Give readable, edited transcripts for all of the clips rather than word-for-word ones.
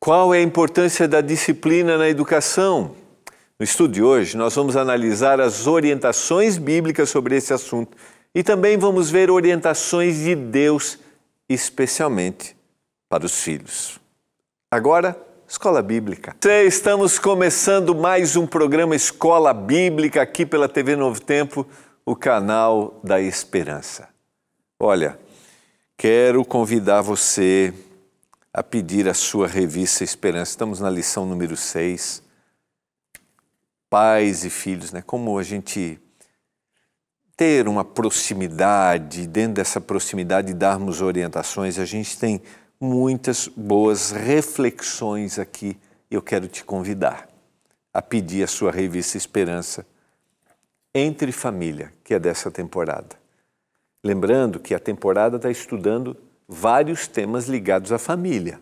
Qual é a importância da disciplina na educação? No estudo de hoje, nós vamos analisar as orientações bíblicas sobre esse assunto e também vamos ver orientações de Deus, especialmente para os filhos. Agora, Escola Bíblica. Estamos começando mais um programa Escola Bíblica aqui pela TV Novo Tempo, o canal da Esperança. Olha, quero convidar você a pedir a sua revista Esperança. Estamos na lição número 6. Pais e filhos, né? Como a gente ter uma proximidade, dentro dessa proximidade darmos orientações. A gente tem muitas boas reflexões aqui. Eu quero te convidar a pedir a sua revista Esperança Entre Família, que é dessa temporada. Lembrando que a temporada está estudando vários temas ligados à família.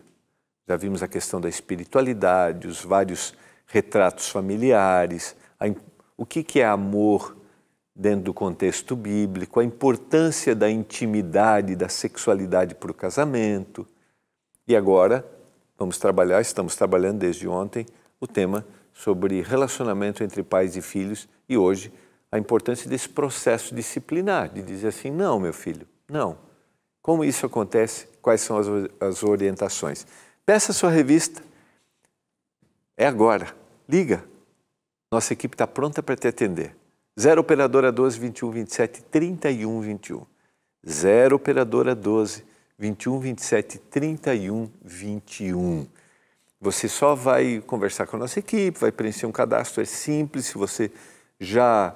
Já vimos a questão da espiritualidade, os vários retratos familiares, o que é amor dentro do contexto bíblico, a importância da intimidade, da sexualidade para o casamento. E agora estamos trabalhando desde ontem o tema sobre relacionamento entre pais e filhos e hoje a importância desse processo disciplinar, de dizer assim, não, meu filho, não. Como isso acontece? Quais são as orientações? Peça a sua revista. É agora. Liga. Nossa equipe está pronta para te atender. 0 Operadora 12 21 27 31 21. 0 Operadora 12 21 27 31 21. Você só vai conversar com a nossa equipe, vai preencher um cadastro, é simples. Se você já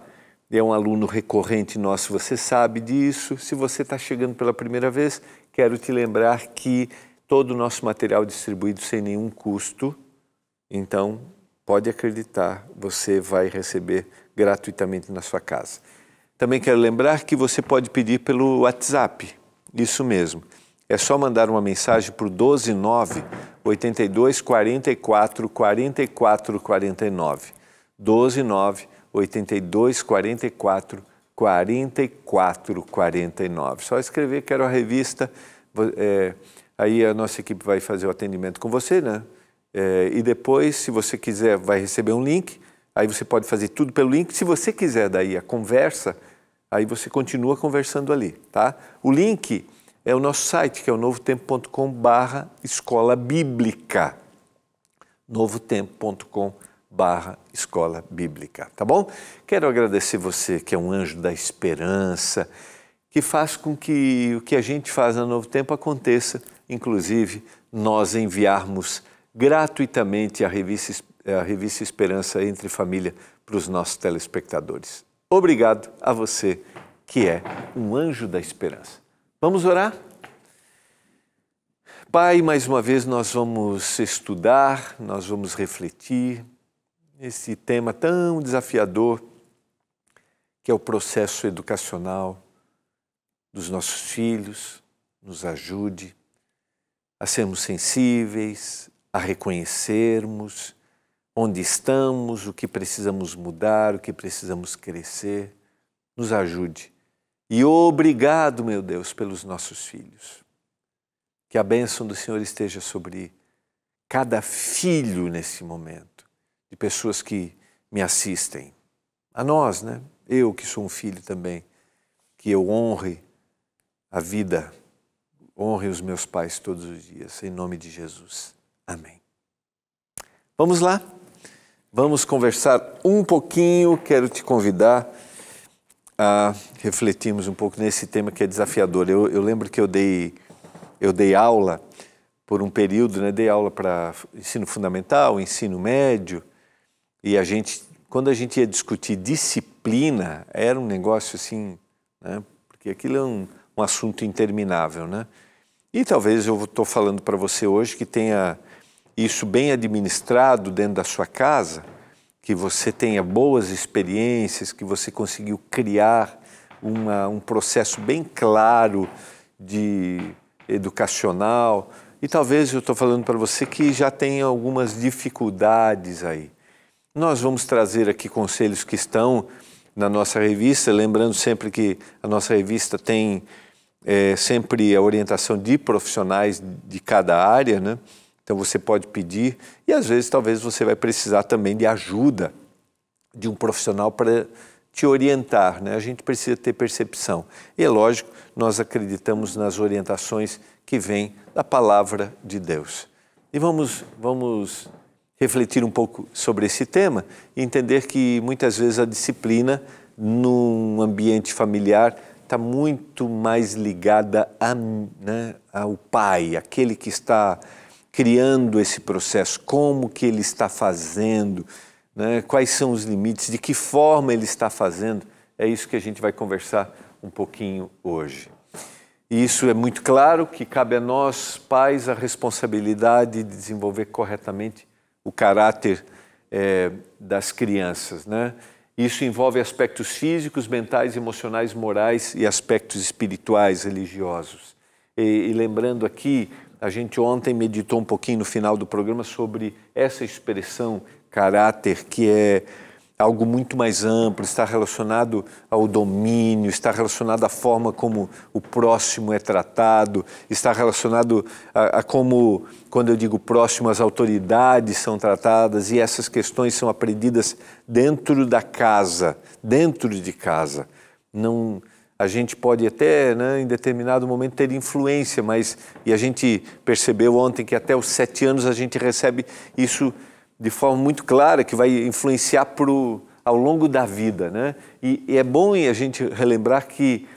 é um aluno recorrente nosso, você sabe disso. Se você está chegando pela primeira vez, quero te lembrar que todo o nosso material é distribuído sem nenhum custo. Então, pode acreditar, você vai receber gratuitamente na sua casa. Também quero lembrar que você pode pedir pelo WhatsApp. Isso mesmo. É só mandar uma mensagem para o 129 82 44 44 49. 129 82 44 44 49. Só escrever, quero a revista, aí a nossa equipe vai fazer o atendimento com você, né? E depois, se você quiser, vai receber um link, aí você pode fazer tudo pelo link. Se você quiser daí a conversa, aí você continua conversando ali, tá? O link é o nosso site, que é o novotempo.com/escola bíblica. novotempo.com/escola bíblica, tá bom? Quero agradecer você que é um anjo da esperança, que faz com que o que a gente faz no Novo Tempo aconteça, inclusive nós enviarmos gratuitamente a revista Esperança Entre Família para os nossos telespectadores. Obrigado a você que é um anjo da esperança. Vamos orar? Pai, mais uma vez nós vamos estudar, nós vamos refletir esse tema tão desafiador que é o processo educacional dos nossos filhos. Nos ajude a sermos sensíveis, a reconhecermos onde estamos, o que precisamos mudar, o que precisamos crescer. Nos ajude. E obrigado, meu Deus, pelos nossos filhos. Que a bênção do Senhor esteja sobre cada filho nesse momento, de pessoas que me assistem. A nós, né? Eu que sou um filho também, que eu honre a vida, honre os meus pais todos os dias, em nome de Jesus. Amém. Vamos lá? Vamos conversar um pouquinho, quero te convidar a refletirmos um pouco nesse tema que é desafiador. Eu lembro que eu dei aula por um período, né? Dei aula para ensino fundamental, ensino médio, e quando a gente ia discutir disciplina, era um negócio assim, né? Porque aquilo é um assunto interminável, né? E talvez eu estou falando para você hoje que tenha isso bem administrado dentro da sua casa, que você tenha boas experiências, que você conseguiu criar um processo bem claro de educacional. E talvez eu estou falando para você que já tem algumas dificuldades aí. Nós vamos trazer aqui conselhos que estão na nossa revista, lembrando sempre que a nossa revista tem sempre a orientação de profissionais de cada área, né? Então você pode pedir e às vezes talvez você vai precisar também de ajuda de um profissional para te orientar, né? A gente precisa ter percepção. E é lógico, nós acreditamos nas orientações que vêm da palavra de Deus. E vamos refletir um pouco sobre esse tema e entender que muitas vezes a disciplina num ambiente familiar está muito mais ligada ao pai, aquele que está criando esse processo, como que ele está fazendo, né? Quais são os limites, de que forma ele está fazendo. É isso que a gente vai conversar um pouquinho hoje. E isso é muito claro que cabe a nós, pais, a responsabilidade de desenvolver corretamente o caráter das crianças, né? Isso envolve aspectos físicos, mentais, emocionais, morais e aspectos espirituais, religiosos. E lembrando aqui, a gente ontem meditou um pouquinho no final do programa sobre essa expressão caráter, que é algo muito mais amplo, está relacionado ao domínio, está relacionado à forma como o próximo é tratado, está relacionado a como, quando eu digo próximo, as autoridades são tratadas, e essas questões são aprendidas dentro da casa, dentro de casa. Não, a gente pode até, né, em determinado momento, ter influência, e a gente percebeu ontem que até os 7 anos a gente recebe isso de forma muito clara, que vai influenciar ao longo da vida, né? E é bom a gente relembrar que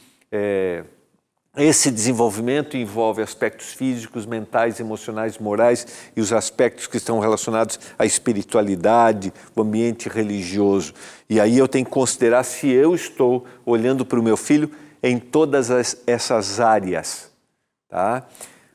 esse desenvolvimento envolve aspectos físicos, mentais, emocionais, morais e os aspectos que estão relacionados à espiritualidade, o ambiente religioso. E aí eu tenho que considerar se eu estou olhando para o meu filho em todas essas áreas, tá?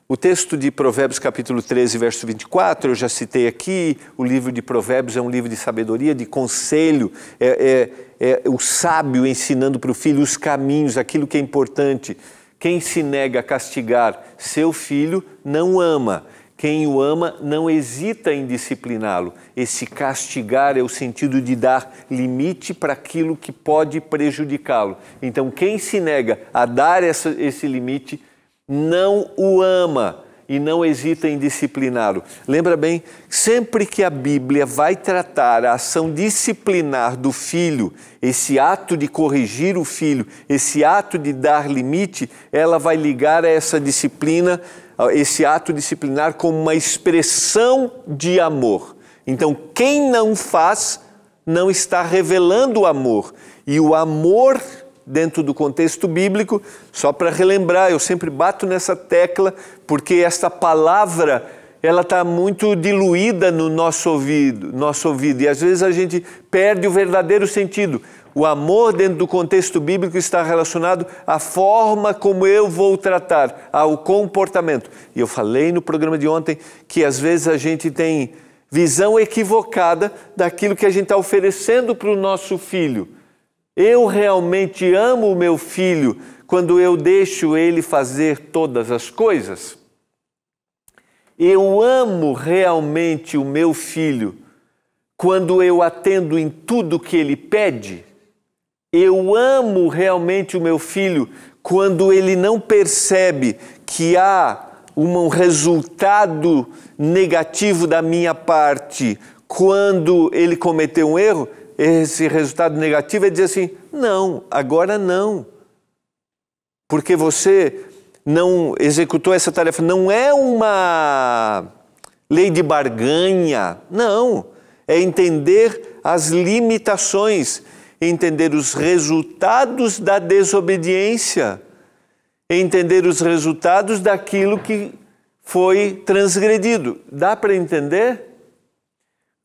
O texto de Provérbios capítulo 13, verso 24, eu já citei aqui, o livro de Provérbios é um livro de sabedoria, de conselho, é o sábio ensinando para o filho os caminhos, aquilo que é importante. Quem se nega a castigar seu filho não ama. Quem o ama não hesita em discipliná-lo. Esse castigar é o sentido de dar limite para aquilo que pode prejudicá-lo. Então, quem se nega a dar esse limite não o ama e não hesita em discipliná-lo. Lembra bem, sempre que a Bíblia vai tratar a ação disciplinar do filho, esse ato de corrigir o filho, esse ato de dar limite, ela vai ligar a essa disciplina, esse ato disciplinar como uma expressão de amor. Então, quem não faz, não está revelando o amor. E o amor, dentro do contexto bíblico, só para relembrar, eu sempre bato nessa tecla, porque essa palavra, ela está muito diluída no nosso ouvido, e às vezes a gente perde o verdadeiro sentido. O amor, dentro do contexto bíblico, está relacionado à forma como eu vou tratar, ao comportamento. E eu falei no programa de ontem que às vezes a gente tem visão equivocada daquilo que a gente está oferecendo para o nosso filho. Eu realmente amo o meu filho quando eu deixo ele fazer todas as coisas? Eu amo realmente o meu filho quando eu atendo em tudo que ele pede? Eu amo realmente o meu filho quando ele não percebe que há um resultado negativo da minha parte quando ele cometeu um erro? Esse resultado negativo é dizer assim, não, agora não. Porque você não executou essa tarefa. Não é uma lei de barganha, não. É entender as limitações, entender os resultados da desobediência, entender os resultados daquilo que foi transgredido. Dá para entender?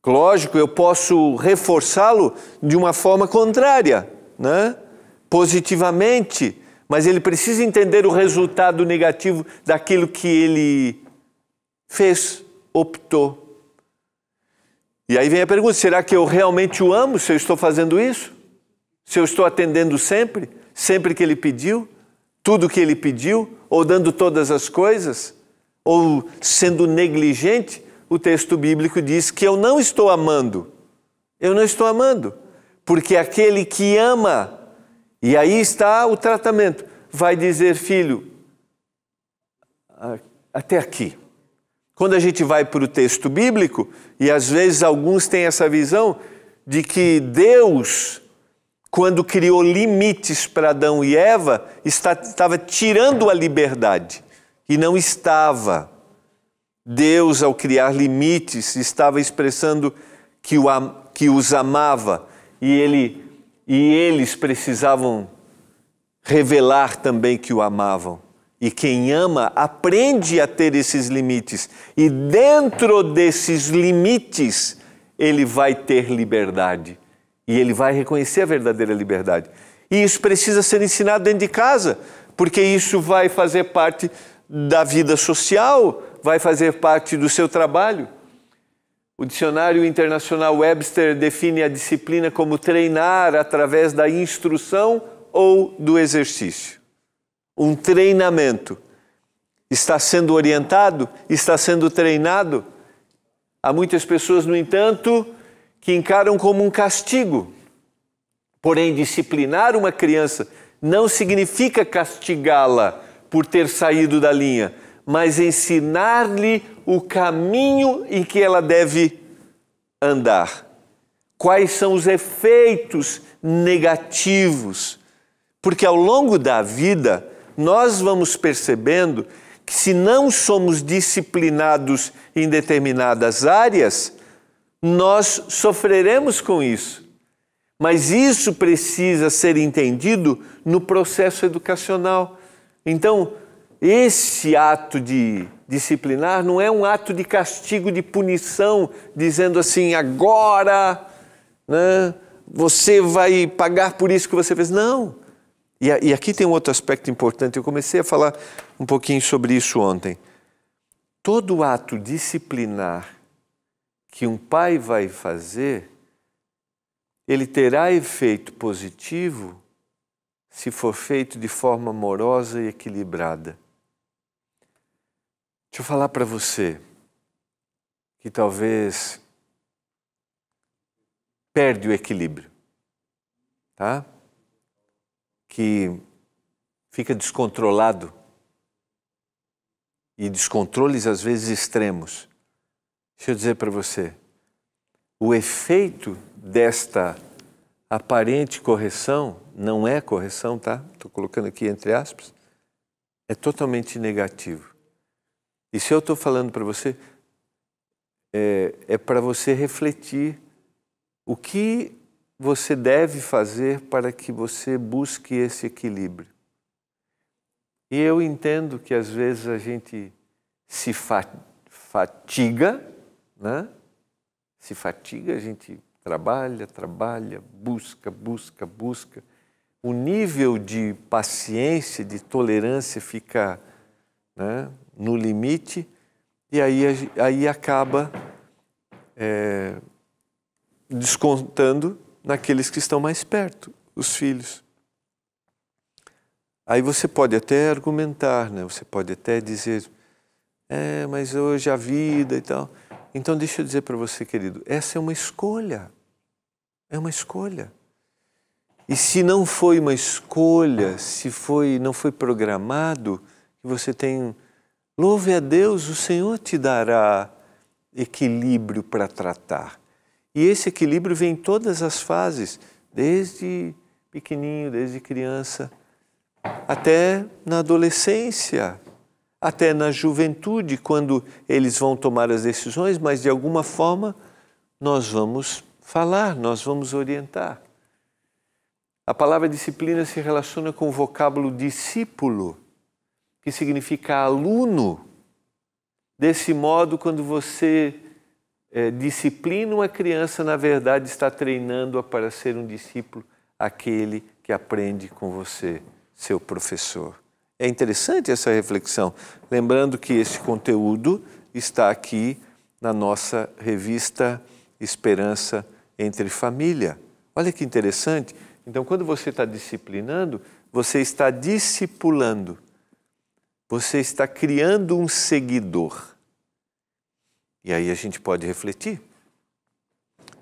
Lógico, eu posso reforçá-lo de uma forma contrária, né? Positivamente, mas ele precisa entender o resultado negativo daquilo que ele fez, optou. E aí vem a pergunta, será que eu realmente o amo se eu estou fazendo isso? Se eu estou atendendo sempre, sempre que ele pediu, tudo que ele pediu, ou dando todas as coisas, ou sendo negligente? O texto bíblico diz que eu não estou amando. Eu não estou amando. Porque aquele que ama, e aí está o tratamento, vai dizer, filho, até aqui. Quando a gente vai para o texto bíblico, e às vezes alguns têm essa visão de que Deus, quando criou limites para Adão e Eva, estava tirando a liberdade. E não estava. Deus, ao criar limites, estava expressando que os amava. E eles precisavam revelar também que o amavam. E quem ama aprende a ter esses limites. E dentro desses limites, ele vai ter liberdade. E ele vai reconhecer a verdadeira liberdade. E isso precisa ser ensinado dentro de casa, porque isso vai fazer parte da vida social, vai fazer parte do seu trabalho. O dicionário internacional Webster define a disciplina como treinar através da instrução ou do exercício. Um treinamento. Está sendo orientado, está sendo treinado. Há muitas pessoas, no entanto, que encaram como um castigo. Porém, disciplinar uma criança não significa castigá-la por ter saído da linha, mas ensinar-lhe o caminho em que ela deve andar. Quais são os efeitos negativos? Porque ao longo da vida, nós vamos percebendo que se não somos disciplinados em determinadas áreas, nós sofreremos com isso. Mas isso precisa ser entendido no processo educacional. Então, esse ato de disciplinar não é um ato de castigo, de punição, dizendo assim, agora, né, você vai pagar por isso que você fez. Não. E aqui tem um outro aspecto importante. Eu comecei a falar um pouquinho sobre isso ontem. Todo ato disciplinar que um pai vai fazer, ele terá efeito positivo se for feito de forma amorosa e equilibrada. Deixa eu falar para você que talvez perde o equilíbrio, tá? Que fica descontrolado e descontroles às vezes extremos. Deixa eu dizer para você, o efeito desta aparente correção, não é correção, tá? Estou colocando aqui entre aspas, é totalmente negativo. E se eu estou falando para você, é para você refletir o que você deve fazer para que você busque esse equilíbrio. E eu entendo que às vezes a gente se fatiga, né? Se fatiga, a gente trabalha, busca. O nível de paciência, de tolerância fica, né, no limite e aí acaba descontando naqueles que estão mais perto, os filhos. Aí você pode até argumentar, né? Você pode até dizer, mas hoje a vida e tal. Então deixa eu dizer para você, querido, essa é uma escolha. É uma escolha. E se não foi uma escolha, não foi programado, que você tem, louve a Deus, o Senhor te dará equilíbrio para tratar. E esse equilíbrio vem em todas as fases, desde pequenininho, desde criança, até na adolescência, até na juventude, quando eles vão tomar as decisões, mas de alguma forma nós vamos falar, nós vamos orientar. A palavra disciplina se relaciona com o vocábulo discípulo, que significa aluno. Desse modo, quando você disciplina uma criança, na verdade está treinando-a para ser um discípulo, aquele que aprende com você, seu professor. É interessante essa reflexão, lembrando que esse conteúdo está aqui na nossa revista Esperança entre Família. Olha que interessante. Então, quando você está disciplinando, você está discipulando. Você está criando um seguidor. E aí a gente pode refletir.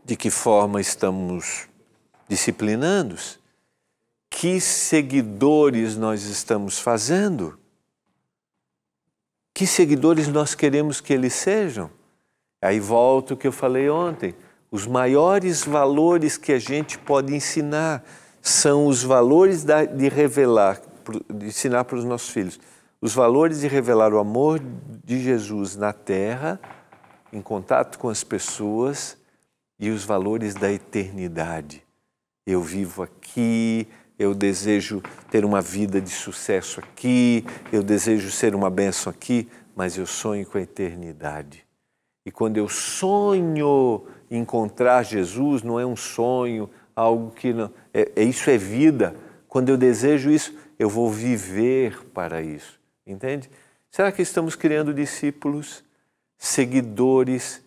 De que forma estamos disciplinando? Que seguidores nós estamos fazendo? Que seguidores nós queremos que eles sejam? Aí volta o que eu falei ontem. Os maiores valores que a gente pode ensinar são os valores de revelar, de ensinar para os nossos filhos. Os valores de revelar o amor de Jesus na terra, em contato com as pessoas, e os valores da eternidade. Eu vivo aqui, eu desejo ter uma vida de sucesso aqui, eu desejo ser uma bênção aqui, mas eu sonho com a eternidade. E quando eu sonho encontrar Jesus, não é um sonho, algo que não... Isso é vida. Quando eu desejo isso, eu vou viver para isso. Entende? Será que estamos criando discípulos, seguidores,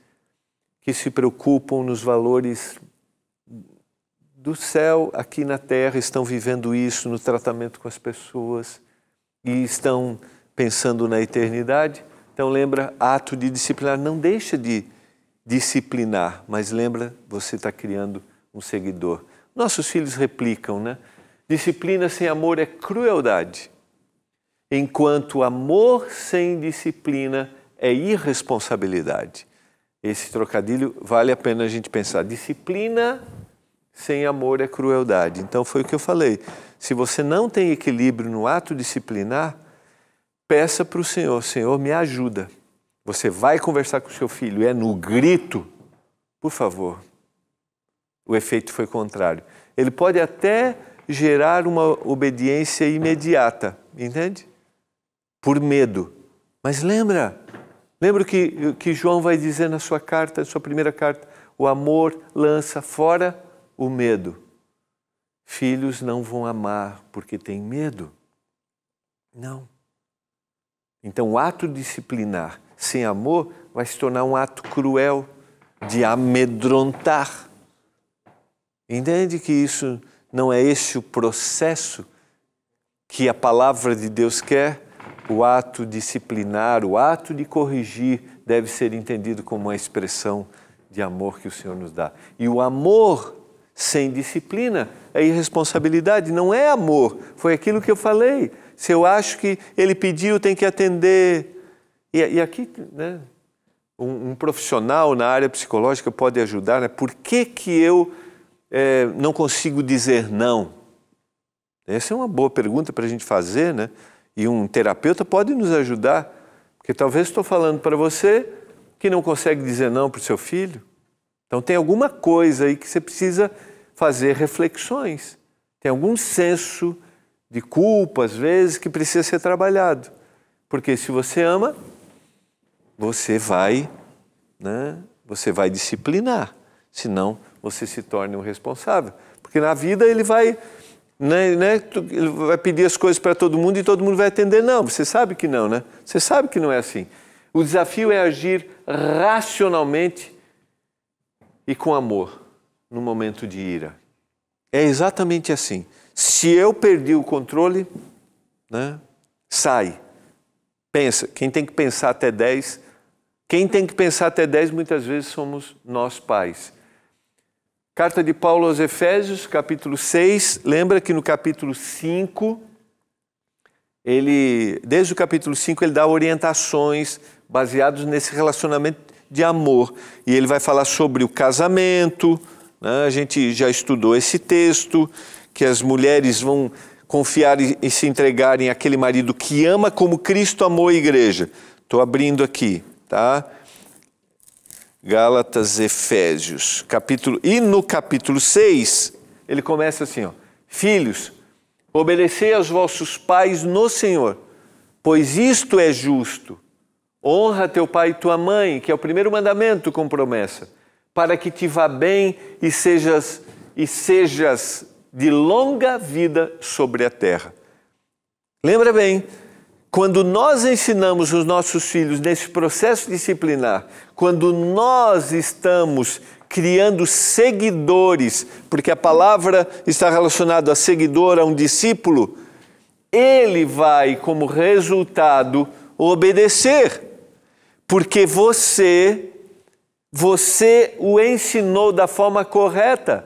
que se preocupam nos valores do céu aqui na terra, estão vivendo isso no tratamento com as pessoas e estão pensando na eternidade? Então lembra, ato de disciplinar, não deixa de disciplinar, mas lembra, você está criando um seguidor. Nossos filhos replicam, né? Disciplina sem amor é crueldade, enquanto amor sem disciplina é irresponsabilidade. Esse trocadilho vale a pena a gente pensar. Disciplina sem amor é crueldade. Então foi o que eu falei. Se você não tem equilíbrio no ato disciplinar, peça para o Senhor, Senhor, me ajuda. Você vai conversar com o seu filho, é no grito, por favor. O efeito foi contrário. Ele pode até gerar uma obediência imediata, entende? Por medo. Mas lembra o que João vai dizer na sua carta, na sua primeira carta? O amor lança fora o medo. Filhos não vão amar porque têm medo. Não. Então o ato disciplinar sem amor vai se tornar um ato cruel de amedrontar. Entende que isso não é esse o processo que a palavra de Deus quer? O ato disciplinar, o ato de corrigir deve ser entendido como uma expressão de amor que o Senhor nos dá. E o amor sem disciplina é irresponsabilidade, não é amor. Foi aquilo que eu falei. Se eu acho que ele pediu, tem que atender. E aqui, né, um profissional na área psicológica pode ajudar, né? Por que eu não consigo dizer não? Essa é uma boa pergunta para a gente fazer, né? E um terapeuta pode nos ajudar, porque talvez estou falando para você que não consegue dizer não para o seu filho. Então tem alguma coisa aí que você precisa fazer reflexões. Tem algum senso de culpa, às vezes, que precisa ser trabalhado. Porque se você ama, você vai disciplinar. Senão, você se torna um responsável. Porque na vida ele vai pedir as coisas para todo mundo e todo mundo vai atender não. Você sabe que não, né? Você sabe que não é assim. O desafio é agir racionalmente e com amor no momento de ira. É exatamente assim. Se eu perdi o controle, né, sai. Pensa. Quem tem que pensar até 10, muitas vezes somos nós pais. Carta de Paulo aos Efésios, capítulo 6, lembra que no capítulo 5, desde o capítulo 5, ele dá orientações baseadas nesse relacionamento de amor. E ele vai falar sobre o casamento, né? A gente já estudou esse texto, que as mulheres vão confiar e se entregarem àquele marido que ama como Cristo amou a igreja. Estou abrindo aqui, tá? Gálatas, Efésios, e no capítulo 6, ele começa assim, ó, filhos, obedecei aos vossos pais no Senhor, pois isto é justo. Honra teu pai e tua mãe, que é o primeiro mandamento com promessa, para que te vá bem e sejas de longa vida sobre a terra. Lembra bem, quando nós ensinamos os nossos filhos nesse processo disciplinar, quando nós estamos criando seguidores, porque a palavra está relacionada a seguidor, a um discípulo, ele vai, como resultado, obedecer, porque você o ensinou da forma correta.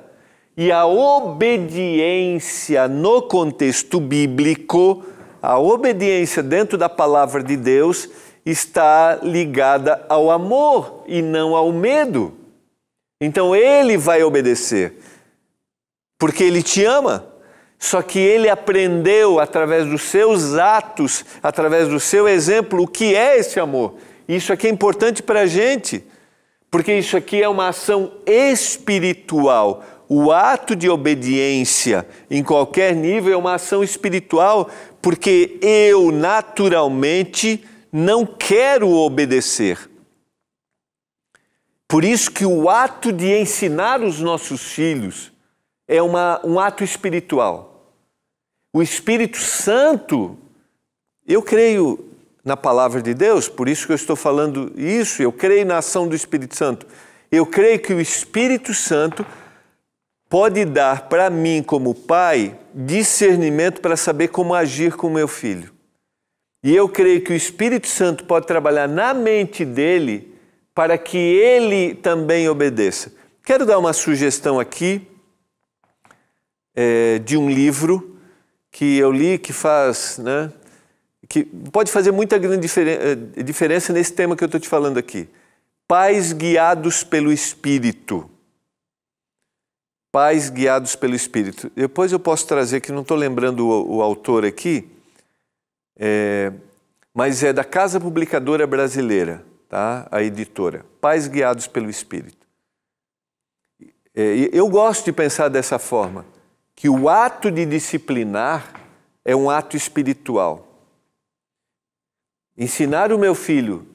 E a obediência no contexto bíblico, a obediência dentro da palavra de Deus, está ligada ao amor e não ao medo. Então ele vai obedecer, porque ele te ama. Só que ele aprendeu através dos seus atos, através do seu exemplo, o que é esse amor. Isso aqui é importante para a gente, porque isso aqui é uma ação espiritual. O ato de obediência em qualquer nível é uma ação espiritual, porque eu naturalmente não quero obedecer. Por isso que o ato de ensinar os nossos filhos é um ato espiritual. O Espírito Santo, eu creio na palavra de Deus, por isso que eu estou falando isso, eu creio na ação do Espírito Santo. Eu creio que o Espírito Santo pode dar para mim, como pai, discernimento para saber como agir com o meu filho. E eu creio que o Espírito Santo pode trabalhar na mente dele para que ele também obedeça. Quero dar uma sugestão aqui de um livro que eu li, que faz, que pode fazer muita grande diferença nesse tema que eu estou te falando aqui. Pais guiados pelo Espírito. Pais guiados pelo Espírito. Depois eu posso trazer, que não estou lembrando o autor aqui, mas é da Casa Publicadora Brasileira, tá? A editora. Pais guiados pelo Espírito. Eu gosto de pensar dessa forma, que o ato de disciplinar é um ato espiritual. Ensinar o meu filho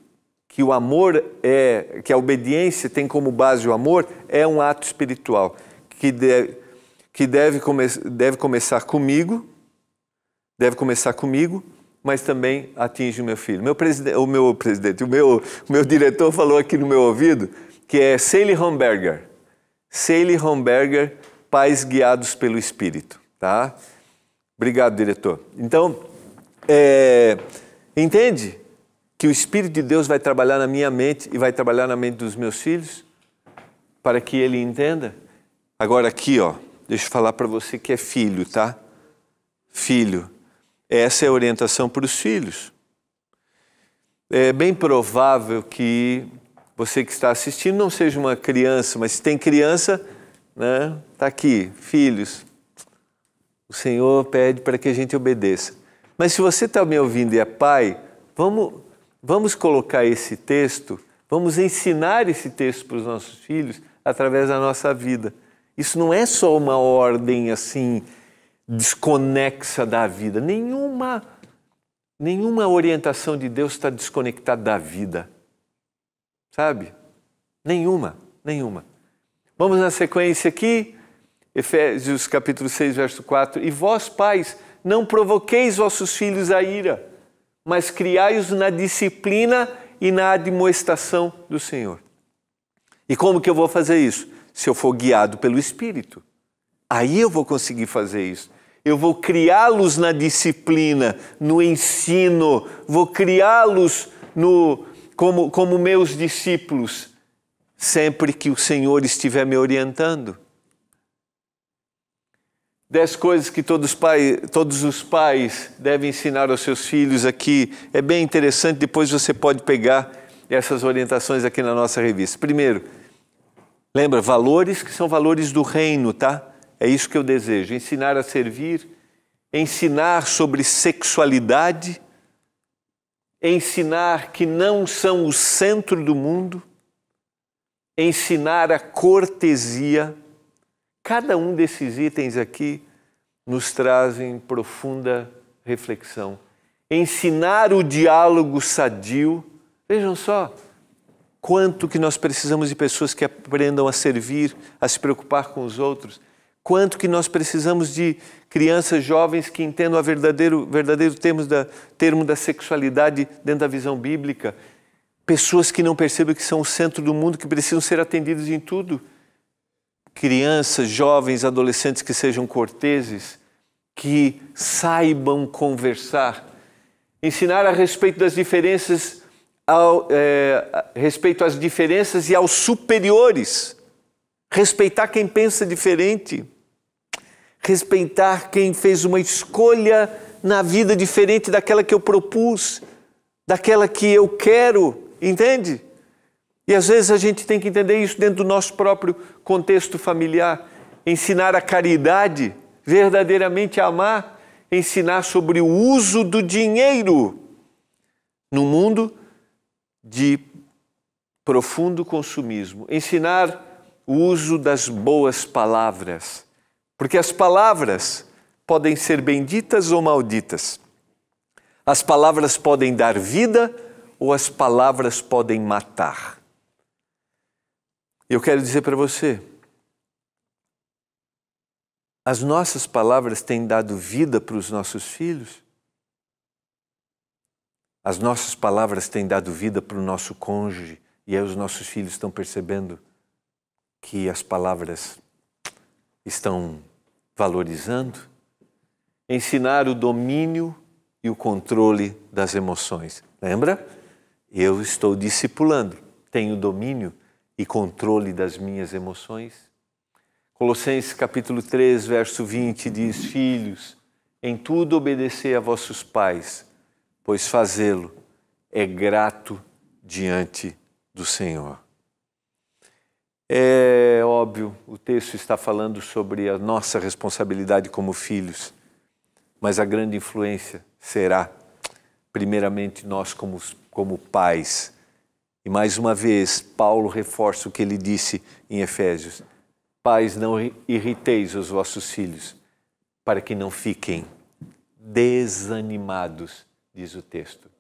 que o amor que a obediência tem como base o amor, é um ato espiritual, que deve começar comigo, mas também atinge o meu filho. O meu diretor falou aqui no meu ouvido, que é Sally Hornberger. Sally Hornberger, Pais Guiados pelo Espírito, tá? Obrigado, diretor. Então, entende que o Espírito de Deus vai trabalhar na minha mente e vai trabalhar na mente dos meus filhos, para que ele entenda? Agora aqui, deixa eu falar para você que é filho, tá? Filho, essa é a orientação para os filhos. É bem provável que você que está assistindo não seja uma criança, mas se tem criança, né? Tá aqui, filhos. O Senhor pede para que a gente obedeça. Mas se você está me ouvindo e é pai, vamos colocar esse texto, vamos ensinar esse texto para os nossos filhos através da nossa vida. Isso não é só uma ordem assim, desconexa da vida. Nenhuma orientação de Deus está desconectada da vida. Sabe? Nenhuma. Vamos na sequência aqui, Efésios capítulo 6, verso 4. E vós, pais, não provoqueis vossos filhos a ira, mas criai-os na disciplina e na admoestação do Senhor. E como que eu vou fazer isso? Se eu for guiado pelo Espírito. Aí eu vou conseguir fazer isso. Eu vou criá-los na disciplina, no ensino, vou criá-los como meus discípulos, sempre que o Senhor estiver me orientando. 10 coisas que todos os pais devem ensinar aos seus filhos aqui. É bem interessante, depois você pode pegar essas orientações aqui na nossa revista. Primeiro, lembra, valores que são valores do reino, tá? É isso que eu desejo, ensinar a servir, ensinar sobre sexualidade, ensinar que não são o centro do mundo, ensinar a cortesia. Cada um desses itens aqui nos trazem profunda reflexão. Ensinar o diálogo sadio. Vejam só, quanto que nós precisamos de pessoas que aprendam a servir, a se preocupar com os outros. Quanto que nós precisamos de crianças jovens que entendam o verdadeiro termo da sexualidade dentro da visão bíblica. Pessoas que não percebem que são o centro do mundo, que precisam ser atendidas em tudo. Crianças, jovens, adolescentes que sejam corteses, que saibam conversar. Ensinar a respeito das diferenças, respeito às diferenças e aos superiores. Respeitar quem pensa diferente. Respeitar quem fez uma escolha na vida diferente daquela que eu propus. daquela que eu quero, entende? E às vezes a gente tem que entender isso dentro do nosso próprio contexto familiar. Ensinar a caridade, verdadeiramente amar, ensinar sobre o uso do dinheiro no mundo de profundo consumismo. Ensinar o uso das boas palavras, porque as palavras podem ser benditas ou malditas. As palavras podem dar vida ou as palavras podem matar. Eu quero dizer para você, as nossas palavras têm dado vida para os nossos filhos? As nossas palavras têm dado vida para o nosso cônjuge e aí os nossos filhos estão percebendo que as palavras estão valorizando? Ensinar o domínio e o controle das emoções. Lembra? Eu estou discipulando, tenho domínio e controle das minhas emoções. Colossenses capítulo 3, verso 20 diz: Filhos, em tudo obedecei a vossos pais, pois fazê-lo é grato diante do Senhor. É óbvio, o texto está falando sobre a nossa responsabilidade como filhos, mas a grande influência será, primeiramente, nós como pais. E mais uma vez, Paulo reforça o que ele disse em Efésios: Pais, não irriteis os vossos filhos, para que não fiquem desanimados, diz o texto.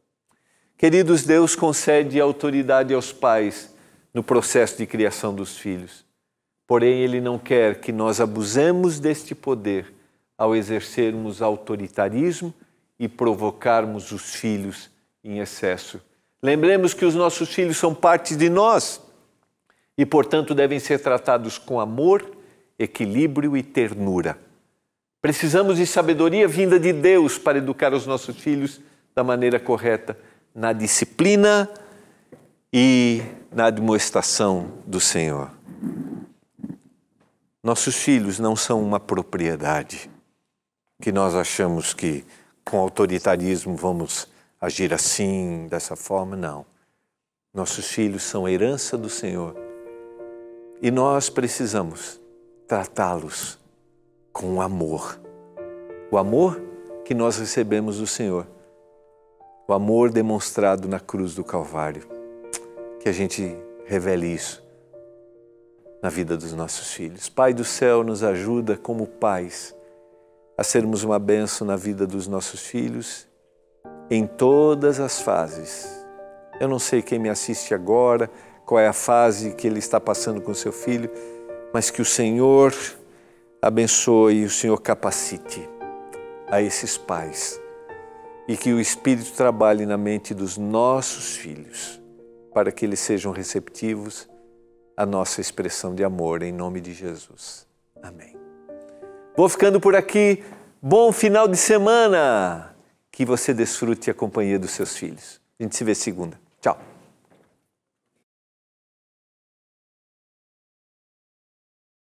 Queridos, Deus concede autoridade aos pais no processo de criação dos filhos. Porém, Ele não quer que nós abusemos deste poder ao exercermos autoritarismo e provocarmos os filhos em excesso. Lembremos que os nossos filhos são parte de nós e, portanto, devem ser tratados com amor, equilíbrio e ternura. Precisamos de sabedoria vinda de Deus para educar os nossos filhos da maneira correta, na disciplina e na admoestação do Senhor. Nossos filhos não são uma propriedade que nós achamos que com autoritarismo vamos agir assim, dessa forma, não. Nossos filhos são herança do Senhor e nós precisamos tratá-los com amor. O amor que nós recebemos do Senhor. O amor demonstrado na cruz do Calvário. Que a gente revele isso na vida dos nossos filhos. Pai do céu, nos ajuda como pais a sermos uma bênção na vida dos nossos filhos em todas as fases. Eu não sei quem me assiste agora, qual é a fase que ele está passando com seu filho, mas que o Senhor abençoe e o Senhor capacite a esses pais e que o Espírito trabalhe na mente dos nossos filhos para que eles sejam receptivos à nossa expressão de amor, em nome de Jesus. Amém. Vou ficando por aqui. Bom final de semana. Que você desfrute a companhia dos seus filhos. A gente se vê segunda. Tchau.